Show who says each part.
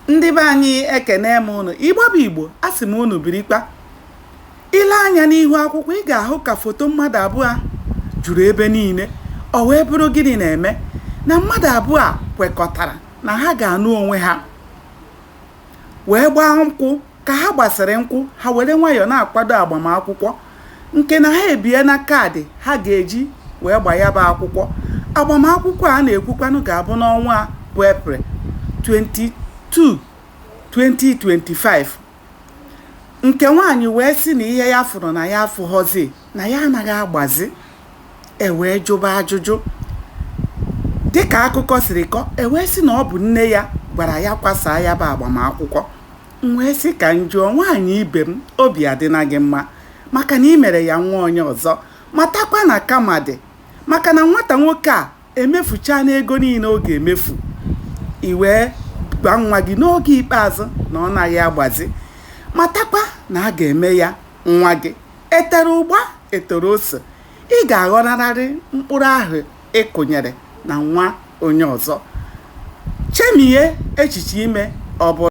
Speaker 1: Ndị be anyị ekene m unu. Igbo bụ Igbo, asị m unu birikwa. Ile anya n'ihu akwụkwọ ị ga-ahụ ka foto mmadụ abụọ juru ebe niile. O wee bụrụ gịnị na-eme? Na mmadụ abụọ kwekọtara na ha ga-anụ onwe ha wee gbaa nkwụ. Ka ha gbasịrị nkwụ, ha were nwayọọ na-akwado agbamakwụkwọ nke na ha ebie na kaadị ha ga-eji wee gbaa ya bụ akwụkwọ. Agbamakwụkwọ a na-ekwukwanụ ga-abụ n'ọnwa bụ Eprel 22, 2025. Nke nwaanyị wee sị na ihe ya fụrụ na ya afụghọzi na ya anaghị agbazi. Wee jụba ajụjụ dịka akụkọ siri kọ. Wee sị na ọ bụ nne ya gwara ya kwasaa ya bụ agbamakwụkwọ. Wee sị ka m jụọ nwaanyị ibe m, obi adịna gị mma maka na ị mere ya nwa onye ọzọ, matakwa na kama dị maka na nwata nwoke a emefucha n'ego niile ọ ga-emefu. I wee gwa nwa gị n'oge ikpeazụ na ọ naghị agbazi, matakwa na a ga-eme ya nwa gị etere ụgba etoro ose. Ị ga-aghọnarịrị mkpụrụ ahụ ị kụnyere na nwa onye ọzọ. Chemie echiche ime ọ bụ